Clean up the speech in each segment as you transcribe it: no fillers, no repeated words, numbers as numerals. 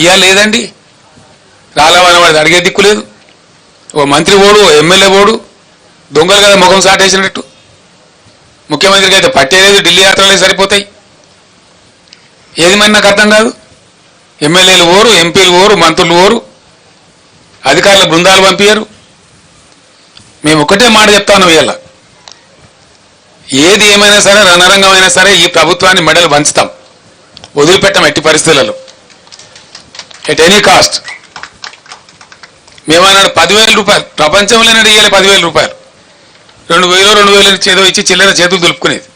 ఇవాళ లేదండి. రాలవనవాడు అడిగే దిక్కు లేదు. ఓ మంత్రి ఓడు, ఓ ఎమ్మెల్యే ఓడు, దొంగలు కదా ముఖం సాటేసినట్టు. ముఖ్యమంత్రికి అయితే పట్టేలేదు, ఢిల్లీ యాత్రలే సరిపోతాయి. ఏది మరి నాకు అర్థం కాదు. ఎమ్మెల్యేలు ఓరు, ఎంపీలు ఓరు, మంత్రులు ఓరు, అధికారుల బృందాలు పంపించారు. మేము ఒకటే మాట చెప్తాను, ఇవాళ ఏది ఏమైనా సరే, రణరంగమైనా సరే ఈ ప్రభుత్వాన్ని మెడలు వంచుతాం, వదిలిపెట్టాం ఎట్టి పరిస్థితులలో, ఎట్ ఎనీ కాస్ట్. మేమన్నాడు 10,000 రూపాయలు, ప్రపంచంలోనే ఇవ్వాలి 10,000 రూపాయలు, 2,000 ఏదో ఇచ్చి చిల్లర చేతులు దులుపుకునేది.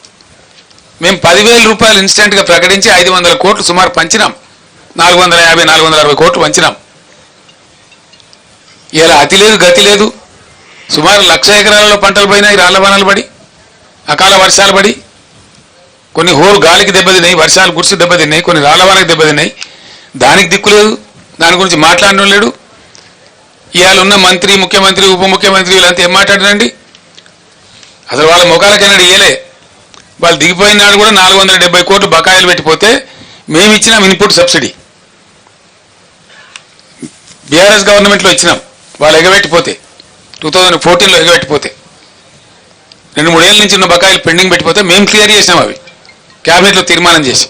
మేము 10,000 రూపాయలు ఇన్స్టెంట్గా ప్రకటించి 500 కోట్లు సుమారు పంచినాం. 450, 460 కోట్లు పంచినాం. ఇలా అతి లేదు గతి లేదు. సుమారు 1,00,000 ఎకరాలలో పంటలు పోయినాయి, రాళ్ల వానలు పడి, అకాల వర్షాలు పడి, కొన్ని హోరు గాలికి దెబ్బతిన్నాయి, వర్షాలు గుర్సి దెబ్బతిన్నాయి, కొన్ని రాళ్ల వానకి దెబ్బతిన్నాయి. దానికి దిక్కు లేదు, దాని గురించి మాట్లాడడం లేడు. ఇవాళ ఉన్న మంత్రి, ముఖ్యమంత్రి, ఉప ముఖ్యమంత్రి వీళ్ళంతా ఏం మాట్లాడారండి? అసలు వాళ్ళ ముఖాలకైనా ఇయ్యలే. వాళ్ళు దిగిపోయిన నాడు కూడా 470 కోట్లు బకాయిలు పెట్టిపోతే మేము ఇచ్చినాం ఇన్పుట్ సబ్సిడీ, బీఆర్ఎస్ గవర్నమెంట్లో ఇచ్చినాం. వాళ్ళు ఎగబెట్టిపోతే 2014లో ఎగబెట్టిపోతే 2-3 ఏళ్ళ నుంచి ఉన్న బకాయిలు పెండింగ్ పెట్టిపోతే మేము క్లియర్ చేసినాం. అవి క్యాబినెట్లో తీర్మానం చేసి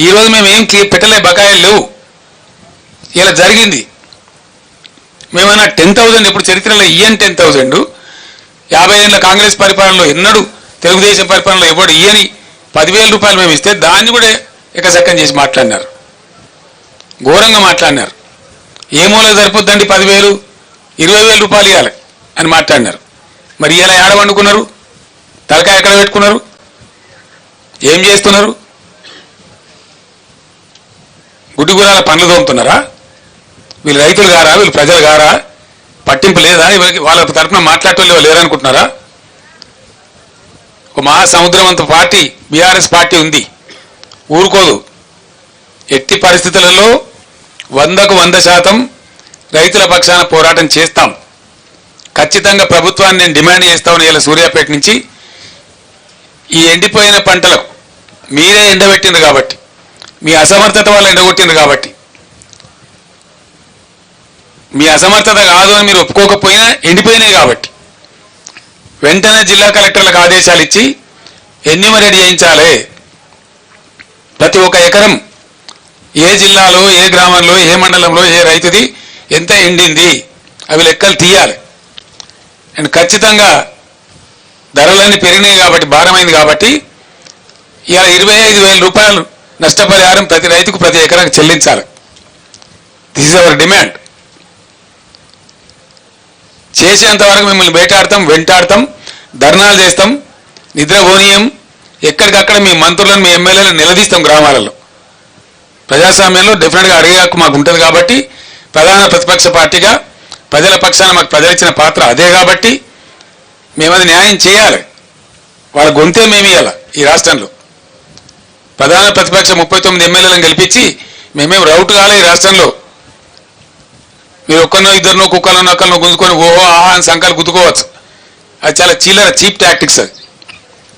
ఈరోజు మేము ఏం పెట్టలే, బకాయిలు లేవు. ఇలా జరిగింది. మేమన్నా 10,000 ఇప్పుడు చరిత్రలో ఇయ్యని 10,000 50 ఏళ్ళ కాంగ్రెస్ పరిపాలనలో ఎన్నడూ తెలుగుదేశం పరిపాలనలో ఎవడు ఇయ్యని 10,000 రూపాయలు మేము ఇస్తే దాన్ని కూడా ఎకసెక్కం చేసి మాట్లాడినారు, ఘోరంగా మాట్లాడినారు. ఏ మూల సరిపోద్దండి 10,000, 20,000 రూపాయలు ఇవ్వాలి అని మాట్లాడినారు. మరి ఇలా ఏడ వండుకున్నారు? తలకాయ ఎక్కడ పెట్టుకున్నారు? ఏం చేస్తున్నారు? గుడ్డిగురాల పనులు తోముతున్నారా? వీళ్ళు రైతులు గారా? వీళ్ళు ప్రజలు గారా? పట్టింపు లేదా? వాళ్ళ తరఫున మాట్లాడటం లేరనుకుంటున్నారా? ఒక మహాసముద్రవంత పార్టీ బీఆర్ఎస్ పార్టీ ఉంది, ఊరుకోదు. ఎట్టి పరిస్థితులలో 100కు 100% రైతుల పక్షాన పోరాటం చేస్తాం. ఖచ్చితంగా ప్రభుత్వాన్ని నేను డిమాండ్ చేస్తాను. ఇలా సూర్యాపేట నుంచి ఈ ఎండిపోయిన పంటలకు మీరే ఎండబెట్టిండ్రు కాబట్టి, మీ అసమర్థత వల్ల ఎండగొట్టిండ్రు కాబట్టి, మీ అసమర్థత కాదు అని మీరు ఒప్పుకోకపోయినా ఎండిపోయినాయి కాబట్టి వెంటనే జిల్లా కలెక్టర్లకు ఆదేశాలు ఇచ్చి ఎన్యూమరేట్ చేయించాలి. ప్రతి ఒక్క ఎకరం ఏ జిల్లాలో, ఏ గ్రామంలో, ఏ మండలంలో, ఏ రైతుది ఎంత ఎండింది అవి లెక్కలు తీయాలి. అండ్ ఖచ్చితంగా ధరలన్నీ పెరిగినాయి కాబట్టి, భారమైంది కాబట్టి ఇలా 25,000 రూపాయలు నష్టపరిహారం ప్రతి రైతుకు ప్రతి ఎకరానికి చెల్లించాలి. This is our demand. చేసేంత వరకు మిమ్మల్ని వేటాడతాం, వెంటాడతాం, ధర్నాలు చేస్తాం, నిద్రపోనీయం. ఎక్కడికక్కడ మీ మంత్రులను, మీ ఎమ్మెల్యేలను నిలదీస్తాం. గ్రామాలలో ప్రజాస్వామ్యంలో డెఫినెట్గా అడిగే హక్కు మాకు ఉంటుంది కాబట్టి, ప్రధాన ప్రతిపక్ష పార్టీగా ప్రజల పక్షాన మాకు ప్రజలు ఇచ్చిన పాత్ర అదే కాబట్టి మేమది న్యాయం చేయాలి. వాళ్ళ గొంతే మేము ఇవ్వాలి. ఈ రాష్ట్రంలో ప్రధాన ప్రతిపక్ష 39 ఎమ్మెల్యేలను గెలిపించి మేమేం రౌట్ కాలే. ఈ రాష్ట్రంలో మీరు ఒక్కరినో ఇద్దరినో కుక్కలను నక్కలను గుంజుకొని ఓహో ఆహా అని సంఖ్యలు గుద్దుకోవచ్చు. అది చాలా చిల్లర, చీప్ టాక్టిక్స్. అది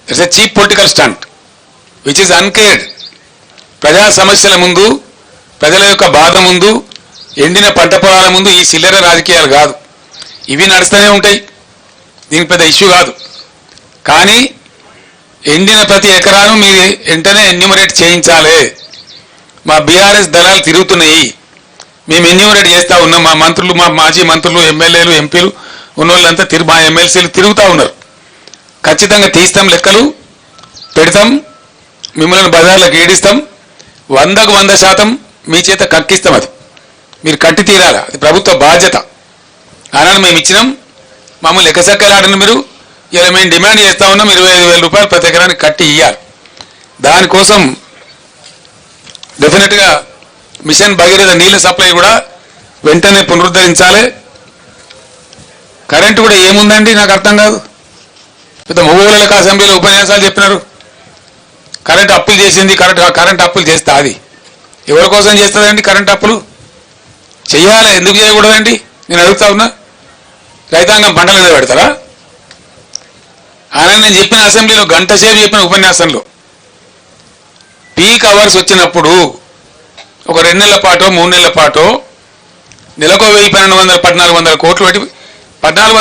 it's a cheap political stunt which is uncared. ప్రజా సమస్యల ముందు, ప్రజల యొక్క బాధ ముందు, ఎండిన పంట పొలాల ముందు ఈ చిల్లర రాజకీయాలు కాదు. ఇవి నడుస్తూనే ఉంటాయి, దీనికి పెద్ద ఇష్యూ కాదు. కానీ ఎండిన ప్రతి ఎకరాను మీరు వెంటనే ఎన్యూమరేట్ చేయించాలి. మా బీఆర్ఎస్ దళాలు తిరుగుతున్నాయి, మేము ఎన్యూమరేట్ చేస్తూ ఉన్నాం. మా మంత్రులు, మా మాజీ మంత్రులు, ఎమ్మెల్యేలు, ఎంపీలు ఉన్నోళ్ళంతా మా ఎమ్మెల్సీలు తిరుగుతూ ఉన్నారు. ఖచ్చితంగా తీస్తాం, లెక్కలు పెడతాం, మిమ్మల్ని బజార్లకు ఏడిస్తాం. 100కు 100% మీ చేత కక్కిస్తాం. అది మీరు కట్టి తీరాలి, అది ప్రభుత్వ బాధ్యత. ఆనాడు మేము ఇచ్చినాం, మమ్మల్ని ఎక్కసెక్కలాడిన మీరు ఇలా మేము డిమాండ్ చేస్తూ ఉన్నాం 25,000 రూపాయలు ప్రతి ఎకరానికి కట్టి ఇవ్వాలి. దానికోసం డెఫినెట్గా మిషన్ భగీరథ నీళ్ళ సప్లై కూడా వెంటనే పునరుద్ధరించాలి. కరెంటు కూడా ఏముందండి నాకు అర్థం కాదు. పెద్ద మొగోళ్ళకి అసెంబ్లీలో ఉపన్యాసాలు చెప్పినారు. కరెంటు అప్పులు చేసింది, కరెంటు అప్పులు చేస్తా. అది ఎవరి కోసం చేస్తుందండి? కరెంటు అప్పులు చెయ్యాలి, ఎందుకు చేయకూడదండి? నేను అడుగుతా ఉన్నా. రైతాంగం పంటల మీద పెడతారా? ఆయన నేను చెప్పిన అసెంబ్లీలో గంట సేపు చెప్పిన ఉపన్యాసంలో పీక్ అవర్స్ వచ్చినప్పుడు ఒక 2 నెలల పాటో 3 నెలల పాటో నెలకు 1400 1400 కోట్లు పెట్టి 1400